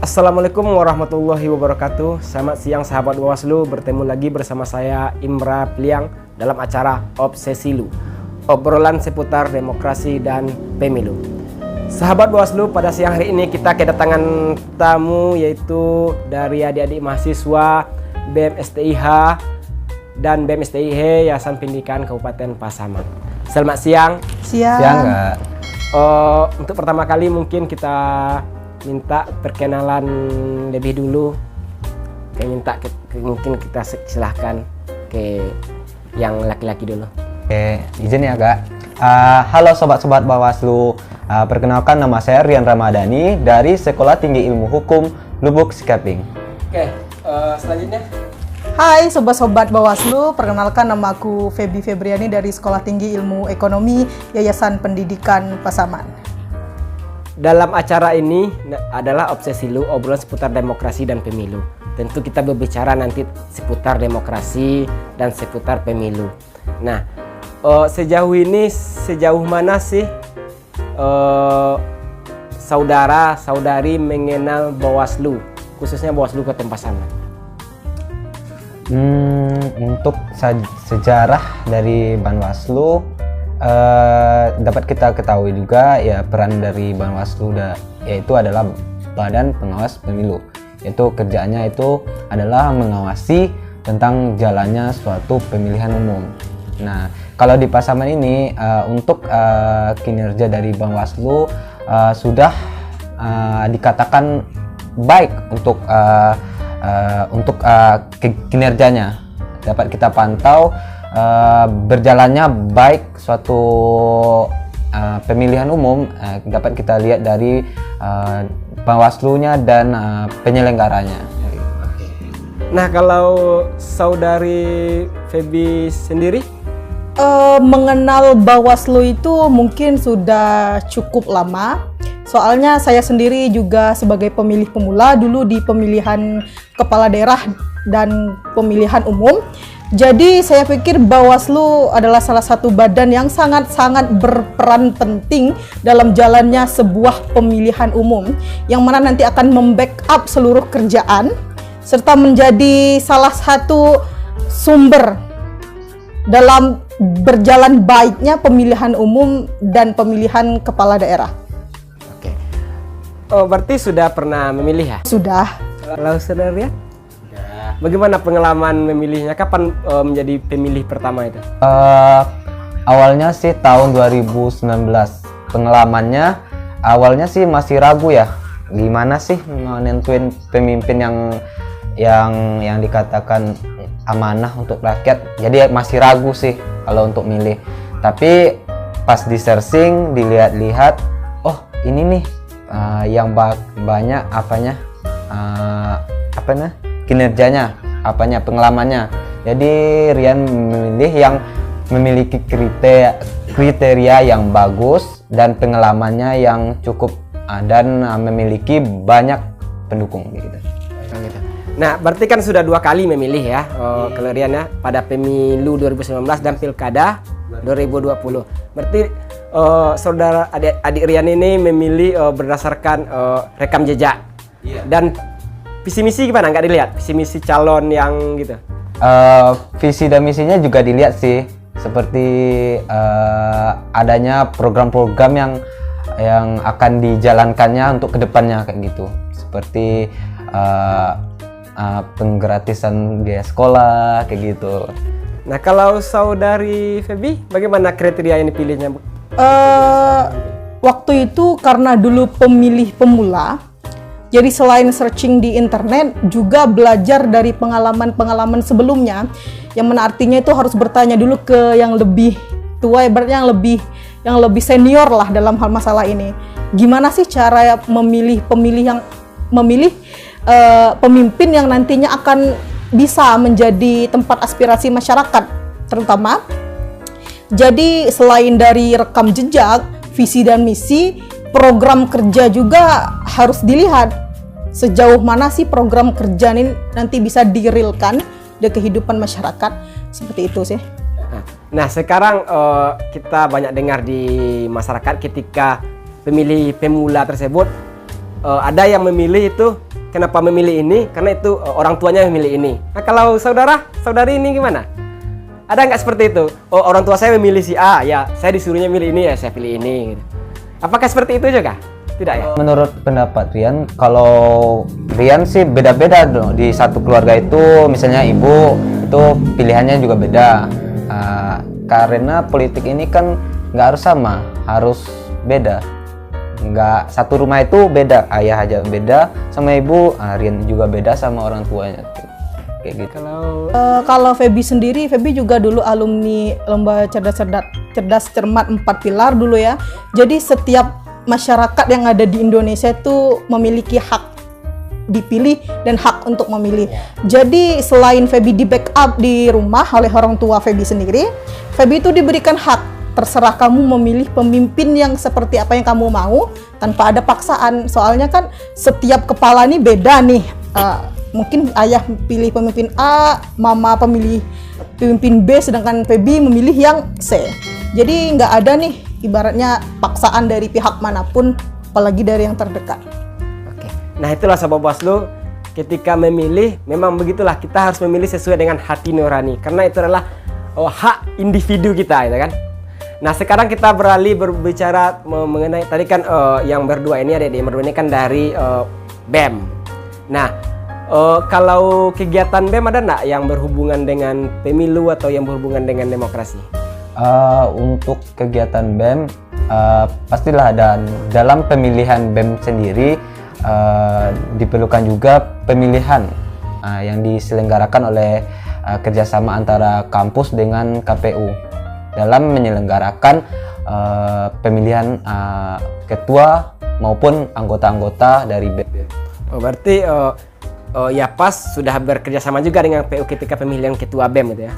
Assalamualaikum warahmatullahi wabarakatuh. Selamat siang sahabat Bawaslu, bertemu lagi bersama saya Imra Pliang dalam acara Obsesi Lu, obrolan seputar demokrasi dan pemilu. Sahabat Bawaslu, pada siang hari ini kita kedatangan tamu yaitu dari adik-adik mahasiswa BEM STIH dan BEM STIH Yayasan Pendidikan Kabupaten Pasaman. Selamat siang. Siang Kak. Untuk pertama kali mungkin kita minta perkenalan lebih dulu. Mungkin kita silahkan ke yang laki-laki dulu. Oke, izin ya Kak. Halo sobat-sobat Bawaslu. Perkenalkan, nama saya Rian Ramadhani dari Sekolah Tinggi Ilmu Hukum Lubuk Sikaping. Oke, selanjutnya. Hai sobat-sobat Bawaslu, perkenalkan namaku Feby Febriani dari Sekolah Tinggi Ilmu Ekonomi Yayasan Pendidikan Pasaman. Dalam acara ini adalah Obsesi Lu, obrolan seputar demokrasi dan pemilu. Tentu kita berbicara nanti seputar demokrasi dan seputar pemilu. Nah, sejauh mana sih saudara-saudari mengenal Bawaslu, khususnya Bawaslu Kota Pasaman? Untuk sejarah dari Bawaslu, dapat kita ketahui juga ya, peran dari Bawaslu yaitu adalah Badan Pengawas Pemilu. Itu kerjaannya itu adalah mengawasi tentang jalannya suatu pemilihan umum. Nah, kalau di Pasaman ini untuk kinerja dari Bawaslu sudah dikatakan baik untuk kinerjanya. Dapat kita pantau berjalannya baik suatu pemilihan umum, dapat kita lihat dari Bawaslunya dan penyelenggaranya. Nah, kalau saudari Feby sendiri? Mengenal Bawaslu itu mungkin sudah cukup lama. Soalnya saya sendiri juga sebagai pemilih pemula dulu di pemilihan kepala daerah dan pemilihan umum. Jadi saya pikir Bawaslu adalah salah satu badan yang sangat-sangat berperan penting dalam jalannya sebuah pemilihan umum, yang mana nanti akan membackup seluruh kerjaan serta menjadi salah satu sumber dalam berjalan baiknya pemilihan umum dan pemilihan kepala daerah. Oke. Berarti sudah pernah memilih ya? Sudah. Kalau saudara Rian? Bagaimana pengalaman memilihnya? Kapan menjadi pemilih pertama itu? Awalnya sih tahun 2019. Pengalamannya awalnya sih masih ragu ya. Gimana sih nentuin pemimpin yang dikatakan amanah untuk rakyat. Jadi masih ragu sih kalau untuk milih. Tapi pas di searching, dilihat-lihat, oh ini nih yang banyak kinerjanya, pengalamannya. Jadi Rian memilih yang memiliki kriteria yang bagus dan pengalamannya yang cukup dan memiliki banyak pendukung gitu. Nah, berarti kan sudah 2 kali memilih ya, kalau Rian ya, pada pemilu 2019 dan pilkada 2020. Berarti saudara adik Rian ini memilih berdasarkan rekam jejak. Dan visi misi gimana? Nggak dilihat visi misi calon yang gitu? Visi dan misinya juga dilihat sih, seperti adanya program-program yang akan dijalankannya untuk kedepannya kayak gitu, seperti penggratisan biaya sekolah kayak gitu. Nah, kalau saudari Feby, bagaimana kriteria yang dipilihnya? Waktu itu karena dulu pemilih pemula, jadi selain searching di internet, juga belajar dari pengalaman-pengalaman sebelumnya, yang mana artinya itu harus bertanya dulu ke yang lebih tua, ibaratnya yang lebih senior lah dalam hal masalah ini. Gimana sih cara memilih pemimpin yang nantinya akan bisa menjadi tempat aspirasi masyarakat, terutama. Jadi selain dari rekam jejak, visi dan misi, program kerja juga harus dilihat. Sejauh mana sih program kerja ini nanti bisa direalkan di kehidupan masyarakat, seperti itu sih. Nah, sekarang kita banyak dengar di masyarakat ketika pemilih pemula tersebut ada yang memilih itu kenapa memilih ini? Karena itu orang tuanya memilih ini. Nah, kalau saudari ini gimana? Ada nggak seperti itu? Oh, orang tua saya memilih si A, ya saya disuruhnya milih ini, ya saya pilih ini. Gitu. Apakah seperti itu juga? Tidak ya? Menurut pendapat Rian, kalau Rian sih beda-beda dong. Di satu keluarga itu, misalnya ibu itu pilihannya juga beda. Karena politik ini kan nggak harus sama, harus beda. Nggak satu rumah itu beda, ayah aja beda sama ibu, Rian juga beda sama orang tuanya. Kayak gitu. Kalau Feby sendiri, Feby juga dulu alumni lomba cerdas cermat 4 pilar dulu ya. Jadi setiap masyarakat yang ada di Indonesia itu memiliki hak dipilih dan hak untuk memilih. Jadi selain Feby di backup di rumah oleh orang tua Feby sendiri, Feby itu diberikan hak, terserah kamu memilih pemimpin yang seperti apa yang kamu mau tanpa ada paksaan. Soalnya kan setiap kepala nih beda nih. Mungkin ayah pilih pemimpin A, mama pemilih pemimpin B, sedangkan Feby memilih yang C. Jadi nggak ada nih ibaratnya paksaan dari pihak manapun, apalagi dari yang terdekat. Oke. Nah itulah sahabat Bawaslu, ketika memilih memang begitulah, kita harus memilih sesuai dengan hati nurani, karena itu adalah hak individu kita, gitu kan. Nah sekarang kita beralih berbicara mengenai tadi kan yang berdua ini, adik-adik berdua ini kan dari BEM. Nah kalau kegiatan BEM ada nggak yang berhubungan dengan pemilu atau yang berhubungan dengan demokrasi? Untuk kegiatan BEM pastilah ada. Dalam pemilihan BEM sendiri diperlukan juga pemilihan yang diselenggarakan oleh kerjasama antara kampus dengan KPU dalam menyelenggarakan pemilihan ketua maupun anggota-anggota dari BEM. Berarti ya pas sudah bekerja sama juga dengan PU ketika pemilihan ketua BEM gitu ya.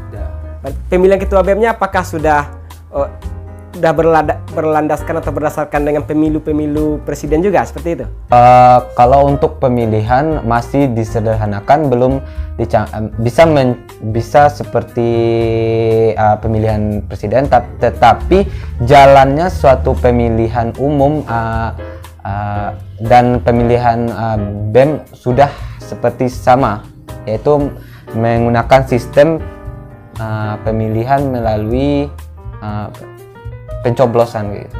Pemilihan ketua BEM-nya apakah sudah berlandaskan atau berdasarkan dengan pemilu presiden juga seperti itu? Kalau untuk pemilihan masih disederhanakan, belum bisa seperti pemilihan presiden, tetapi jalannya suatu pemilihan umum dan pemilihan BEM sudah seperti sama, yaitu menggunakan sistem pemilihan melalui pencoblosan gitu.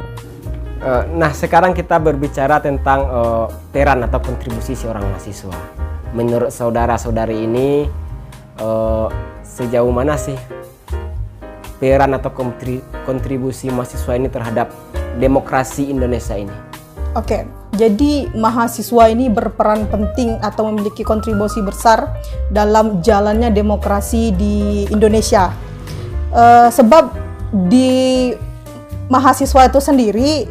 Nah sekarang kita berbicara tentang peran atau kontribusi seorang mahasiswa. Menurut saudara-saudari ini sejauh mana sih peran atau kontribusi mahasiswa ini terhadap demokrasi Indonesia ini? Oke, jadi mahasiswa ini berperan penting atau memiliki kontribusi besar dalam jalannya demokrasi di Indonesia. Sebab di mahasiswa itu sendiri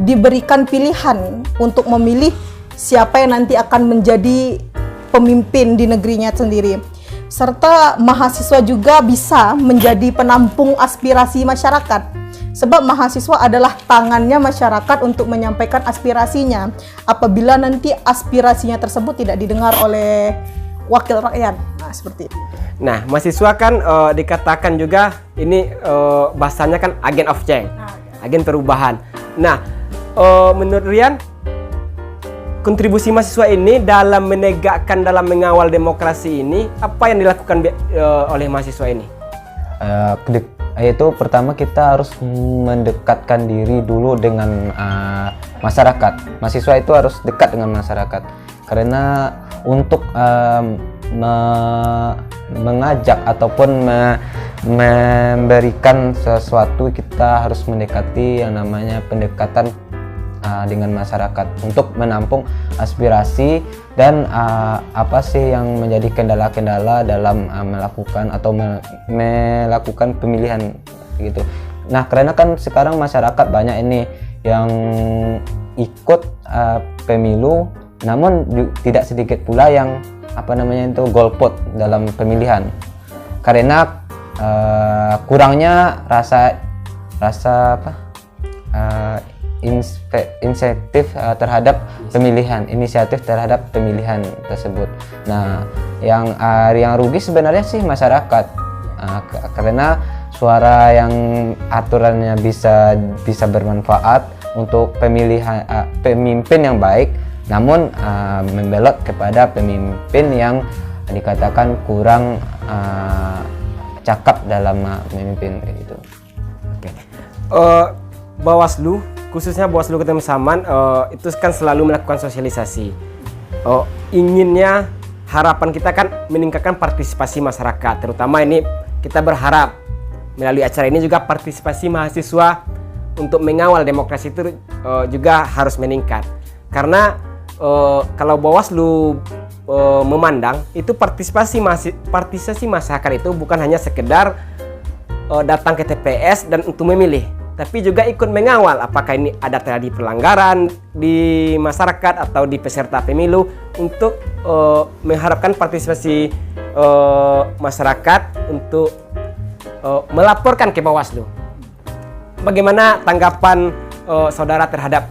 diberikan pilihan untuk memilih siapa yang nanti akan menjadi pemimpin di negerinya sendiri. Serta mahasiswa juga bisa menjadi penampung aspirasi masyarakat. Sebab mahasiswa adalah tangannya masyarakat untuk menyampaikan aspirasinya. Apabila nanti aspirasinya tersebut tidak didengar oleh wakil rakyat. Nah, seperti itu. Nah, mahasiswa kan dikatakan juga ini bahasanya kan agent of change, agen perubahan. Nah, menurut Rian, kontribusi mahasiswa ini dalam menegakkan, dalam mengawal demokrasi ini, apa yang dilakukan oleh mahasiswa ini? Yaitu pertama kita harus mendekatkan diri dulu dengan masyarakat. Mahasiswa itu harus dekat dengan masyarakat, karena untuk mengajak ataupun memberikan sesuatu, kita harus mendekati yang namanya pendekatan dengan masyarakat untuk menampung aspirasi dan apa sih yang menjadi kendala-kendala dalam melakukan atau melakukan pemilihan gitu. Nah, karena kan sekarang masyarakat banyak ini yang ikut pemilu, namun tidak sedikit pula yang golput dalam pemilihan karena kurangnya rasa inisiatif terhadap pemilihan tersebut. Nah, yang rugi sebenarnya sih masyarakat, karena suara yang aturannya bisa bermanfaat untuk pemilihan pemimpin yang baik, namun membelot kepada pemimpin yang dikatakan kurang cakap dalam memimpin gitu. Oke. Bawaslu, khususnya Bawaslu Kota Saman, itu kan selalu melakukan sosialisasi. Inginnya, harapan kita kan meningkatkan partisipasi masyarakat, terutama ini kita berharap melalui acara ini juga partisipasi mahasiswa untuk mengawal demokrasi itu juga harus meningkat. Karena kalau Bawaslu memandang itu partisipasi masyarakat itu bukan hanya sekedar datang ke TPS dan untuk memilih, tapi juga ikut mengawal apakah ini ada terjadi pelanggaran di masyarakat atau di peserta pemilu, untuk mengharapkan partisipasi masyarakat untuk melaporkan ke Bawaslu. Bagaimana tanggapan saudara terhadap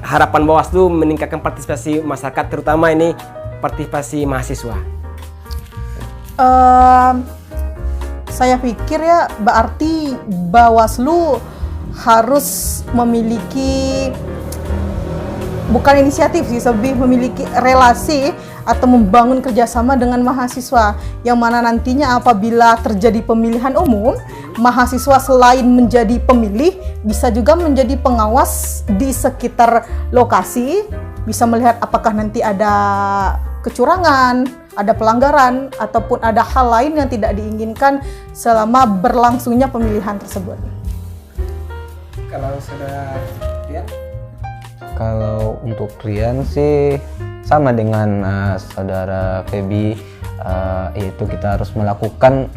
harapan Bawaslu meningkatkan partisipasi masyarakat, terutama ini partisipasi mahasiswa? Saya pikir ya, berarti Bawaslu harus memiliki, bukan inisiatif sih, lebih memiliki relasi atau membangun kerjasama dengan mahasiswa, yang mana nantinya apabila terjadi pemilihan umum, mahasiswa selain menjadi pemilih bisa juga menjadi pengawas di sekitar lokasi, bisa melihat apakah nanti ada kecurangan, ada pelanggaran, ataupun ada hal lain yang tidak diinginkan selama berlangsungnya pemilihan tersebut. Kalau saudara Rian? Kalau untuk Rian sih sama dengan saudara Feby, yaitu kita harus melakukan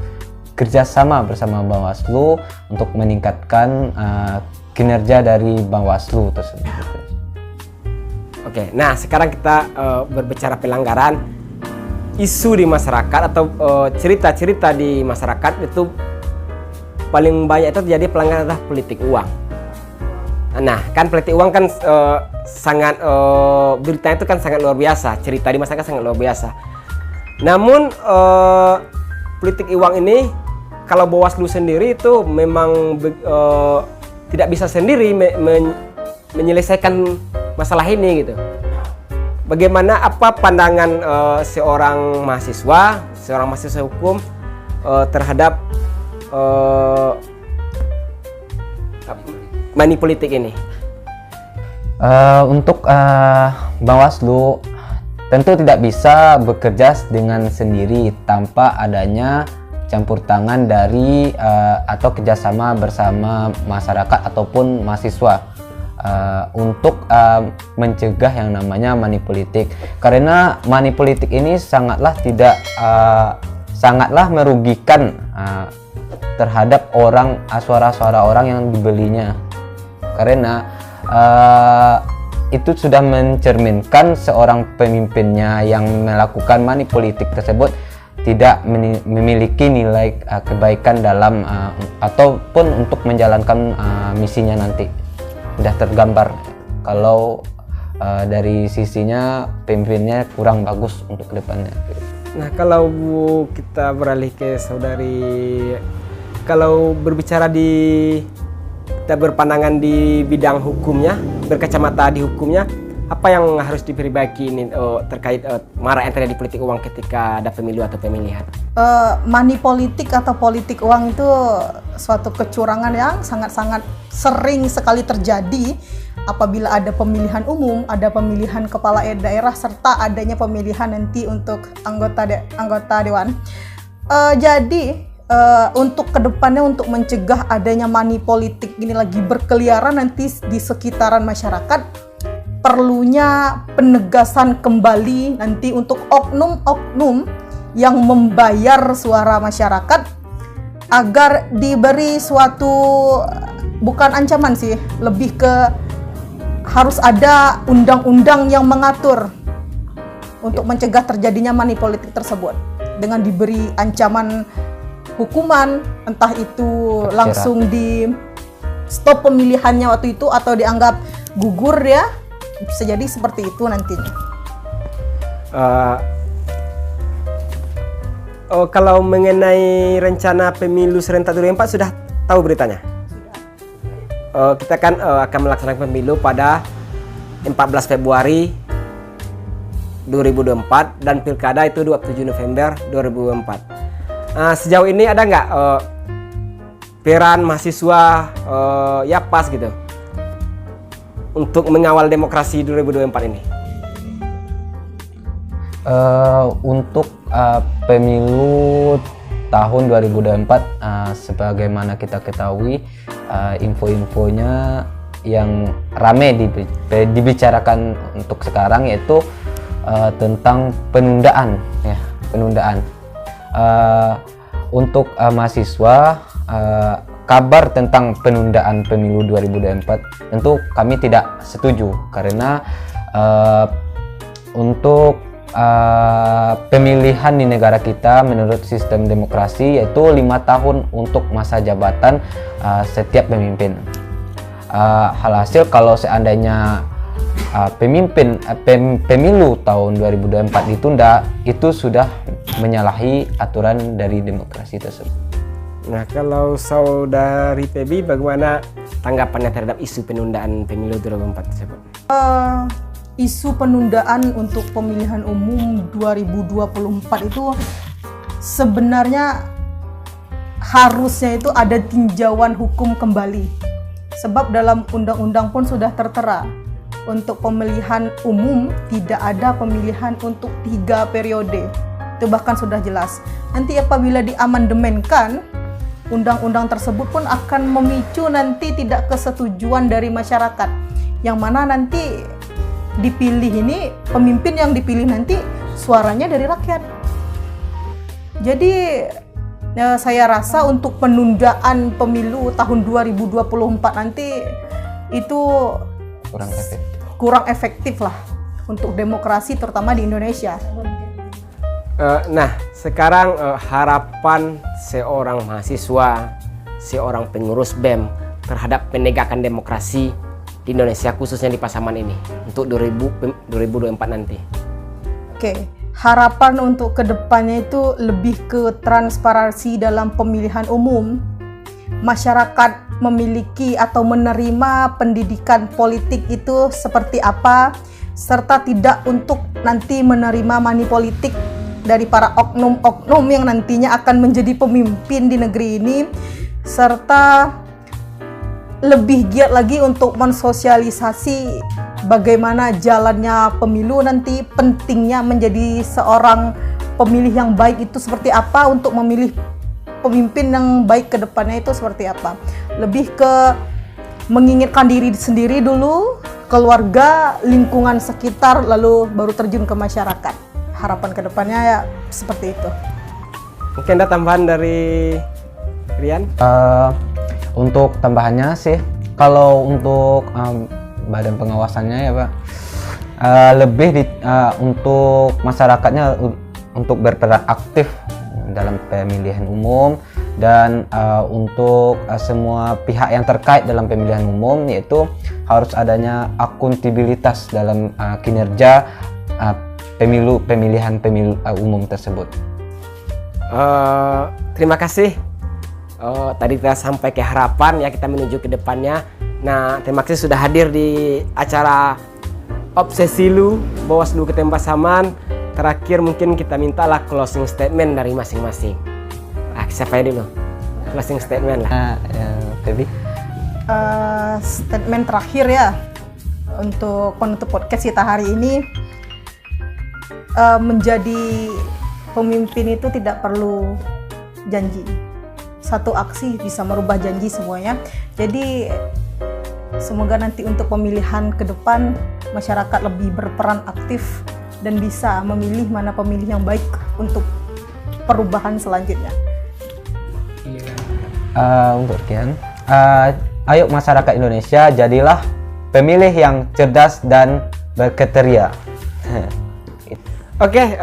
kerjasama bersama Bawaslu untuk meningkatkan kinerja dari Bawaslu tersebut. Oke, nah sekarang kita berbicara pelanggaran. Isu di masyarakat atau cerita-cerita di masyarakat itu paling banyak itu terjadi pelanggaran adalah politik uang. Nah, kan politik uang kan sangat beritanya itu kan sangat luar biasa, cerita di masyarakat sangat luar biasa. Namun politik uang ini kalau Bawaslu sendiri itu memang tidak bisa sendiri menyelesaikan masalah ini gitu. Bagaimana, apa pandangan seorang mahasiswa hukum terhadap money politik ini? Untuk Bawaslu tentu tidak bisa bekerja dengan sendiri tanpa adanya campur tangan dari atau kerjasama bersama masyarakat ataupun mahasiswa untuk mencegah yang namanya money politik. Karena money politik ini sangatlah merugikan terhadap suara-suara orang yang dibelinya. Karena itu sudah mencerminkan seorang pemimpinnya yang melakukan money politik tersebut tidak memiliki nilai kebaikan dalam ataupun untuk menjalankan misinya nanti. Sudah tergambar kalau dari sisinya pemimpinnya kurang bagus untuk kedepannya. Nah, kalau kita beralih ke saudari, kalau berbicara kita berpandangan di bidang hukumnya, berkacamata di hukumnya, apa yang harus diperbaiki ini terkait marak yang terjadi politik uang ketika ada pemilu atau pemilihan? Money politik atau politik uang itu suatu kecurangan yang sangat-sangat sering sekali terjadi apabila ada pemilihan umum, ada pemilihan kepala daerah, serta adanya pemilihan nanti untuk anggota dewan. Jadi untuk kedepannya, untuk mencegah adanya money politik ini lagi berkeliaran nanti di sekitaran masyarakat, perlunya penegasan kembali nanti untuk oknum-oknum yang membayar suara masyarakat agar diberi suatu, bukan ancaman sih, lebih ke harus ada undang-undang yang mengatur untuk mencegah terjadinya money politik tersebut dengan diberi ancaman hukuman, entah itu langsung di stop pemilihannya waktu itu atau dianggap gugur ya, bisa jadi seperti itu nantinya. Kalau mengenai rencana pemilu serentak 2024 sudah tahu beritanya? Kita kan akan melaksanakan pemilu pada 14 Februari 2024 dan pilkada itu 27 November 2024. Sejauh ini ada nggak peran mahasiswa ya pas gitu untuk mengawal demokrasi 2024 ini? Untuk pemilu tahun 2024, sebagaimana kita ketahui, info-infonya yang ramai dibicarakan untuk sekarang yaitu tentang penundaan, ya, penundaan. Untuk mahasiswa, kabar tentang penundaan pemilu 2024 tentu kami tidak setuju, karena untuk pemilihan di negara kita menurut sistem demokrasi yaitu 5 tahun untuk masa jabatan setiap pemimpin. Halhasil kalau seandainya pemilu tahun 2024 ditunda, itu sudah menyalahi aturan dari demokrasi tersebut. Nah, kalau saudari Pebi, bagaimana tanggapannya terhadap isu penundaan pemilu 2024 tersebut? Isu penundaan untuk pemilihan umum 2024 itu sebenarnya harusnya itu ada tinjauan hukum kembali. Sebab dalam undang-undang pun sudah tertera, untuk pemilihan umum tidak ada pemilihan untuk 3 periode. Itu bahkan sudah jelas. Nanti apabila diamandemenkan, undang-undang tersebut pun akan memicu nanti tidak kesetujuan dari masyarakat, yang mana nanti dipilih ini, pemimpin yang dipilih nanti suaranya dari rakyat. Jadi saya rasa untuk penundaan pemilu tahun 2024 nanti itu kurang efektif lah untuk demokrasi, terutama di Indonesia. Nah, sekarang harapan seorang mahasiswa, seorang pengurus BEM terhadap penegakan demokrasi di Indonesia, khususnya di Pasaman ini untuk 2024 nanti. Oke, harapan untuk kedepannya itu lebih ke transparansi dalam pemilihan umum. Masyarakat memiliki atau menerima pendidikan politik itu seperti apa, serta tidak untuk nanti menerima money politik dari para oknum-oknum yang nantinya akan menjadi pemimpin di negeri ini, serta lebih giat lagi untuk mensosialisasi bagaimana jalannya pemilu nanti, pentingnya menjadi seorang pemilih yang baik itu seperti apa, untuk memilih pemimpin yang baik ke depannya itu seperti apa. Lebih ke mengingatkan diri sendiri dulu, keluarga, lingkungan sekitar, lalu baru terjun ke masyarakat. Harapan kedepannya ya seperti itu. Mungkin ada tambahan dari Rian? Untuk tambahannya sih, kalau untuk badan pengawasannya ya Pak, lebih untuk masyarakatnya untuk berperan aktif dalam pemilihan umum, dan untuk semua pihak yang terkait dalam pemilihan umum, yaitu harus adanya akuntabilitas dalam kinerja pemilihan umum tersebut. Terima kasih. Tadi kita sampai ke harapan ya, kita menuju ke depannya. Nah, terima kasih sudah hadir di acara Obsesilu Bawaslu Kabupaten Pasaman. Terakhir mungkin kita mintalah closing statement dari masing-masing. Siapa dulu? Closing statement lah. Baby. Statement terakhir ya untuk penutup podcast kita hari ini, menjadi pemimpin itu tidak perlu janji. Satu aksi bisa merubah janji semuanya. Jadi semoga nanti untuk pemilihan ke depan masyarakat lebih berperan aktif dan bisa memilih mana pemilih yang baik untuk perubahan selanjutnya. Untuk Kian, ayo masyarakat Indonesia, jadilah pemilih yang cerdas dan berkriteria. Oke,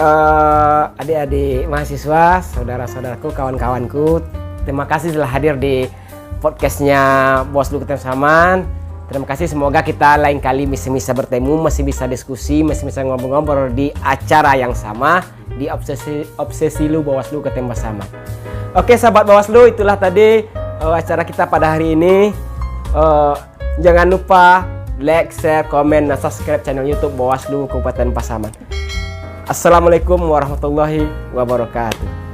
adik-adik mahasiswa, saudara-saudaraku, kawan-kawanku, terima kasih telah hadir di podcastnya Bawaslu Kabupaten Pasaman. Terima kasih, semoga kita lain kali masih bisa bertemu, masih bisa diskusi, masih bisa ngobrol-ngobrol di acara yang sama di Obsesilu Bawaslu Kabupaten Pasaman. Oke sahabat Bawaslu, itulah tadi acara kita pada hari ini. Jangan lupa like, share, komen, dan subscribe channel YouTube Bawaslu Kabupaten Pasaman. Assalamualaikum warahmatullahi wabarakatuh.